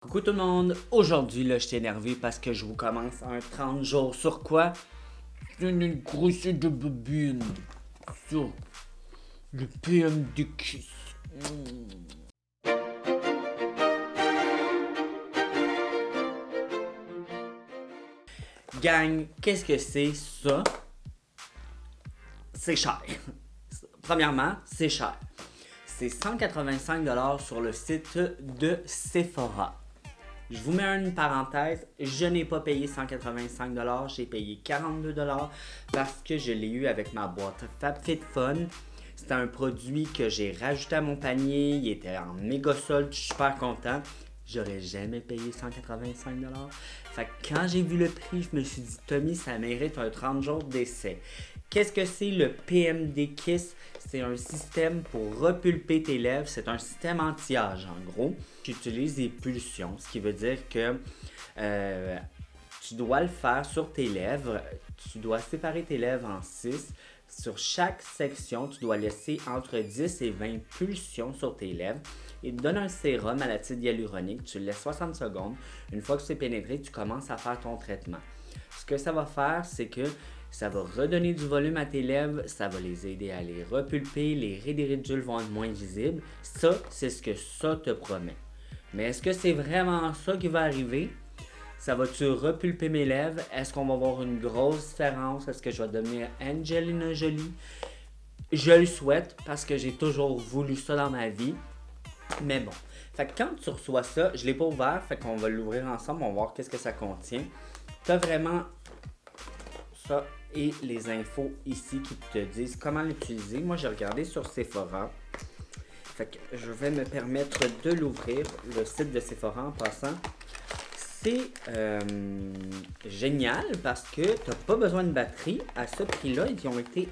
Coucou tout le monde, aujourd'hui là je suis énervé parce que je vous commence un 30 jours sur quoi? Une grosse de bobine sur le PMDQ. Gang, qu'est-ce que c'est ça? C'est cher. Premièrement, c'est cher. C'est 185$ sur le site de Sephora. Je vous mets une parenthèse, je n'ai pas payé 185$, j'ai payé 42$ parce que je l'ai eu avec ma boîte FabFitFun. C'était un produit que j'ai rajouté à mon panier, il était en méga solde, je suis super content. J'aurais jamais payé 185$. Fait que quand j'ai vu le prix, je me suis dit, Tommy, ça mérite un 30 jours d'essai. Qu'est-ce que c'est le PMD Kiss? C'est un système pour repulper tes lèvres. C'est un système anti-âge, en gros. Tu utilises des pulsions, ce qui veut dire que tu dois le faire sur tes lèvres. Tu dois séparer tes lèvres en 6. Sur chaque section, tu dois laisser entre 10 et 20 pulsions sur tes lèvres. Il te donne un sérum à l'acide hyaluronique. Tu le laisses 60 secondes. Une fois que c'est pénétré, tu commences à faire ton traitement. Ce que ça va faire, c'est que ça va redonner du volume à tes lèvres, ça va les aider à les repulper, les raies des ridules vont être moins visibles. Ça, c'est ce que ça te promet. Mais est-ce que c'est vraiment ça qui va arriver? Ça va-tu repulper mes lèvres? Est-ce qu'on va voir une grosse différence? Est-ce que je vais devenir Angelina Jolie? Je le souhaite parce que j'ai toujours voulu ça dans ma vie. Mais bon. Fait que quand tu reçois ça, je ne l'ai pas ouvert, fait qu'on va l'ouvrir ensemble, on va voir qu'est-ce que ça contient. Tu as vraiment ça et les infos ici qui te disent comment l'utiliser. Moi, j'ai regardé sur Sephora. Fait que je vais me permettre de l'ouvrir, le site de Sephora en passant. C'est génial parce que tu n'as pas besoin de batterie à ce prix-là. Ils ont été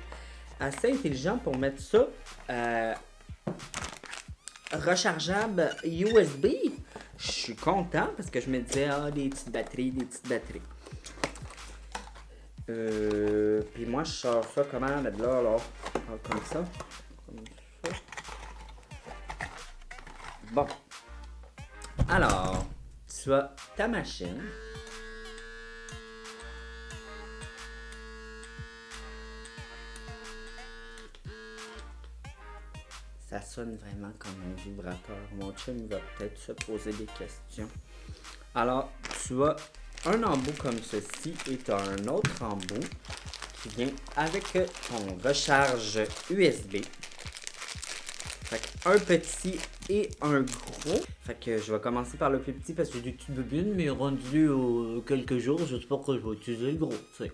assez intelligents pour mettre ça rechargeable USB. Je suis content parce que je me disais, des petites batteries. Puis moi, je sors ça comment, de là, alors? Comme ça. Bon. Alors, tu as ta machine. Ça sonne vraiment comme un vibrateur. Mon chum va peut-être se poser des questions. Alors, tu as un embout comme ceci et tu as un autre embout qui vient avec ton recharge USB. Fait un petit et un gros. Fait que je vais commencer par le plus petit parce que j'ai des petites bobines, mais rendu quelques jours, je sais pas pourquoi je vais utiliser le gros, tu sais.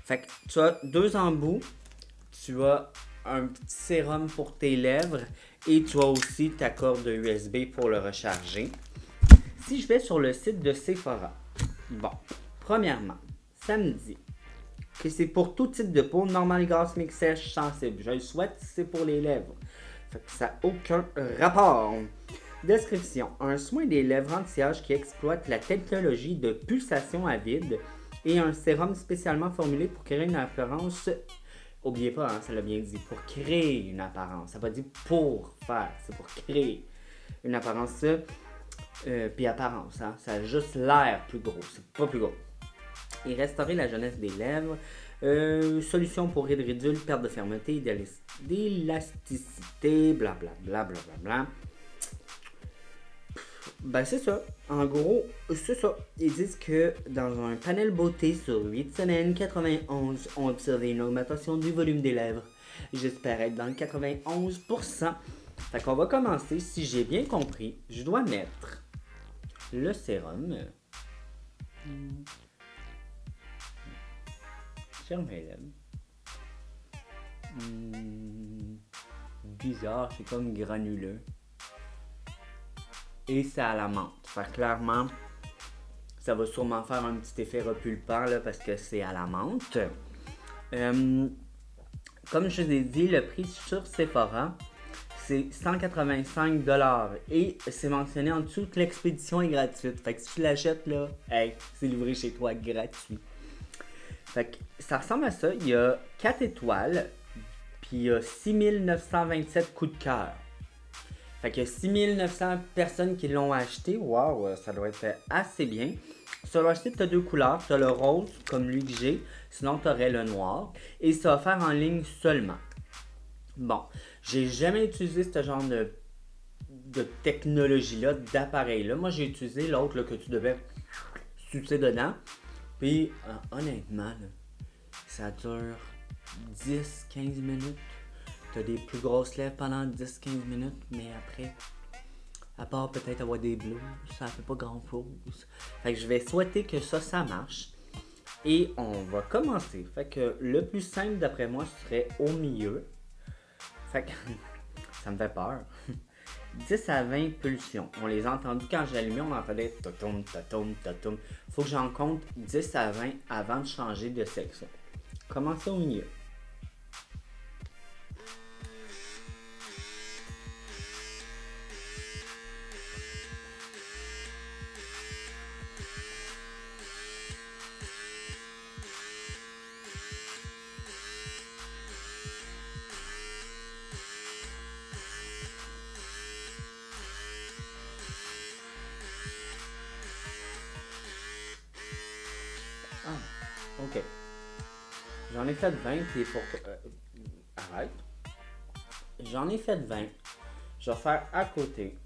Fait que tu as deux embouts, tu as un petit sérum pour tes lèvres et tu as aussi ta corde USB pour le recharger. Si je vais sur le site de Sephora, bon, premièrement, ça me dit que c'est pour tout type de peau, normale, grasse, mixte, sèche, sensible. Je le souhaite, c'est pour les lèvres. Fait que ça n'a aucun rapport. Description. Un soin des lèvres anti-âge qui exploite la technologie de pulsation à vide et un sérum spécialement formulé pour créer une apparence. Oubliez pas, hein, ça l'a bien dit, pour créer une apparence. Ça va dire pour faire, c'est pour créer une apparence. Puis apparence, hein, ça a juste l'air plus gros, c'est pas plus gros. Et restaurer la jeunesse des lèvres. Solution pour rides ridules, perte de fermeté, d'élasticité, blablabla. Ben c'est ça. En gros, c'est ça. Ils disent que dans un panel beauté sur 8 semaines, 91 ont observé une augmentation du volume des lèvres. J'espère être dans le 91%. Fait qu'on va commencer. Si j'ai bien compris, je dois mettre le sérum. Ferme les lèvres. Bizarre, c'est comme granuleux. Et c'est à la menthe. Fait que clairement, ça va sûrement faire un petit effet repulpant là, parce que c'est à la menthe. Comme je vous ai dit, le prix sur Sephora, c'est 185$ et c'est mentionné en dessous que l'expédition est gratuite. Fait que si tu l'achètes là, hey, c'est livré chez toi gratuit. Fait que ça ressemble à ça. Il y a 4 étoiles, puis il y a 6927 coups de cœur. Fait que 6900 personnes qui l'ont acheté. Waouh, ça doit être assez bien. Sur leur site, tu as deux couleurs. Tu as le rose, comme lui que j'ai. Sinon, tu aurais le noir. Et c'est offert en ligne seulement. Bon, j'ai jamais utilisé ce genre de technologie-là, d'appareil-là. Moi, j'ai utilisé l'autre là, que tu devais sucer dedans. Puis, honnêtement, là, ça dure 10-15 minutes. T'as des plus grosses lèvres pendant 10-15 minutes, mais après, à part peut-être avoir des bleus, ça fait pas grand-chose. Fait que je vais souhaiter que ça marche. Et on va commencer. Fait que le plus simple d'après moi serait au milieu. Fait que ça me fait peur. 10 à 20 pulsions. On les a entendues quand j'ai allumé, on entendait totoum, totoum, totoum. Faut que j'en compte 10 à 20 avant de changer de section. Commencez au milieu. Ah, ok. J'en ai fait 20 et pour... arrête. J'en ai fait 20. Je vais faire à côté.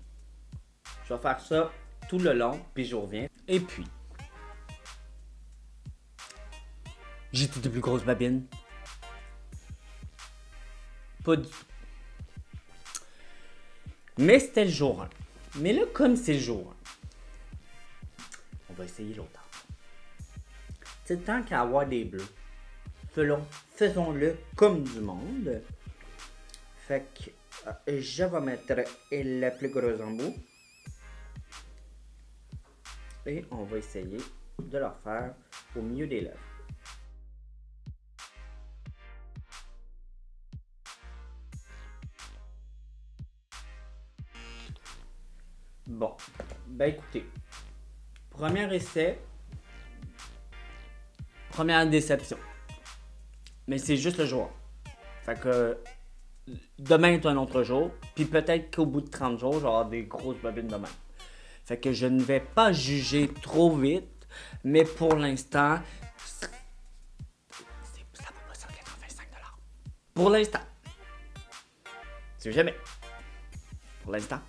Je vais faire ça tout le long, puis je reviens. Et puis, j'ai toutes de plus grosses babines. Pas du tout. Mais c'était le jour 1. Mais là, comme c'est le jour 1, on va essayer l'autre. C'est tant qu'à avoir des bleus. Faisons-le comme du monde. Fait que je vais mettre la plus grosse en bout. Et on va essayer de leur faire au milieu des lèvres. Bon, ben écoutez, premier essai, première déception. Mais c'est juste le jour. Fait que demain est un autre jour, puis peut-être qu'au bout de 30 jours, j'aurai des grosses bobines demain. Fait que je ne vais pas juger trop vite, mais pour l'instant, ça vaut pas 185$. Pour l'instant. C'est jamais. Pour l'instant.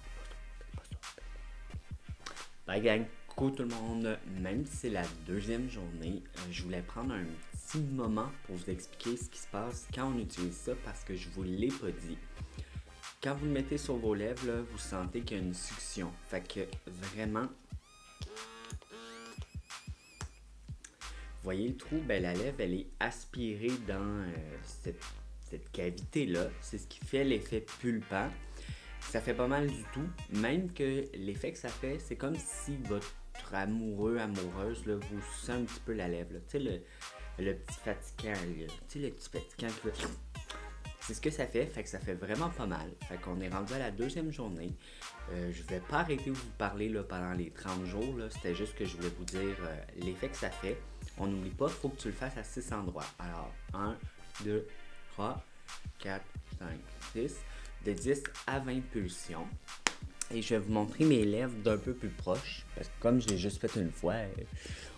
Bye gang. Coucou tout le monde. Même si c'est la deuxième journée, je voulais prendre un petit moment pour vous expliquer ce qui se passe quand on utilise ça parce que je vous l'ai pas dit. Quand vous le mettez sur vos lèvres, là, vous sentez qu'il y a une succion. Fait que vraiment, vous voyez le trou, ben la lèvre elle est aspirée dans cette cavité-là. C'est ce qui fait l'effet pulpant. Ça fait pas mal du tout. Même que l'effet que ça fait, c'est comme si votre amoureux, amoureuse, là, vous sucez un petit peu la lèvre. Tu sais, le petit fatigant. Tu sais, le petit fatigant qui va... C'est ce que ça fait que ça fait vraiment pas mal. Fait qu'on est rendu à la deuxième journée. Je vais pas arrêter de vous parler là, pendant les 30 jours. Là. C'était juste que je voulais vous dire l'effet que ça fait. On n'oublie pas, il faut que tu le fasses à 6 endroits. Alors, 1, 2, 3, 4, 5, 6. De 10 à 20 pulsions. Et je vais vous montrer mes lèvres d'un peu plus proche. Parce que comme je l'ai juste fait une fois,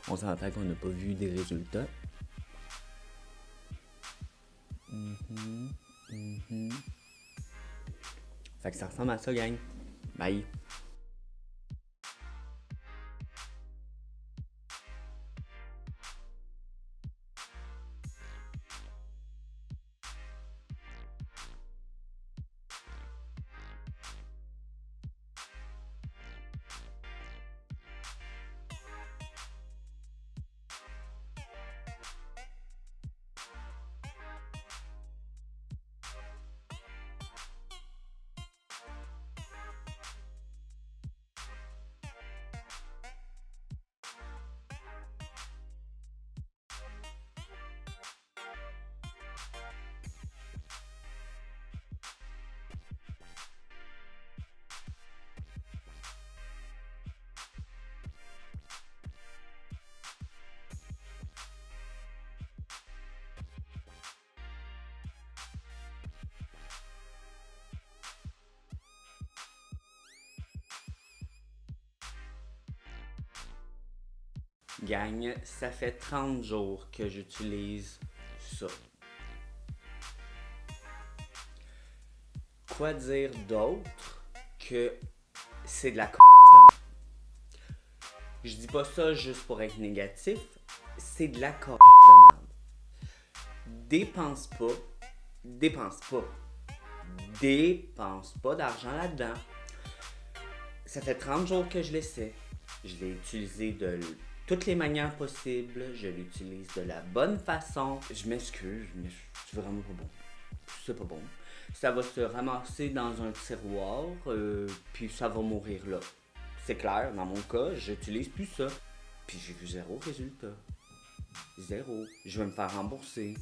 on s'entend qu'on n'a pas vu des résultats. Fait que ça ressemble à ça, gang. Bye. Gang, ça fait 30 jours que j'utilise ça. Quoi dire d'autre que c'est de la Je dis pas ça juste pour être négatif, c'est de la de merde. Dépense pas d'argent là-dedans. Ça fait 30 jours que je l'essaie. Je l'ai utilisé de toutes les manières possibles. Je l'utilise de la bonne façon. Je m'excuse, mais c'est vraiment pas bon. C'est pas bon. Ça va se ramasser dans un tiroir, puis ça va mourir là. C'est clair, dans mon cas, j'utilise plus ça. Puis j'ai vu zéro résultat. Zéro. Je vais me faire rembourser.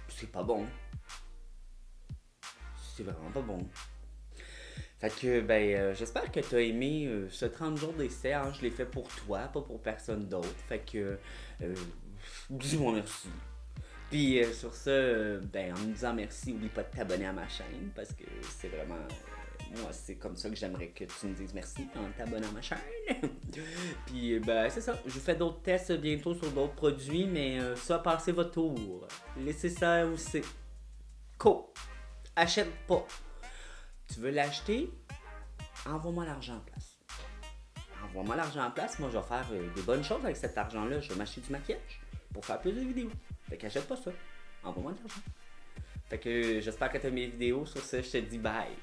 C'est pas bon. C'est vraiment pas bon. Fait que, j'espère que t'as aimé ce 30 jours d'essai. Hein? Je l'ai fait pour toi, pas pour personne d'autre. Fait que, dis-moi merci. Puis sur ça, en me disant merci, oublie pas de t'abonner à ma chaîne parce que c'est vraiment. Moi, c'est comme ça que j'aimerais que tu me dises merci en t'abonnant à ma chaîne. Puis, c'est ça. Je vous fais d'autres tests bientôt sur d'autres produits, mais ça, passez votre tour. Laissez ça où c'est. Cool. Achète pas. Tu veux l'acheter? Envoie-moi l'argent en place. Envoie-moi l'argent en place. Moi, je vais faire des bonnes choses avec cet argent-là. Je vais m'acheter du maquillage pour faire plus de vidéos. Fait qu'achète pas ça. Envoie-moi de l'argent. Fait que j'espère que tu as mes vidéos. Sur ça, je te dis bye.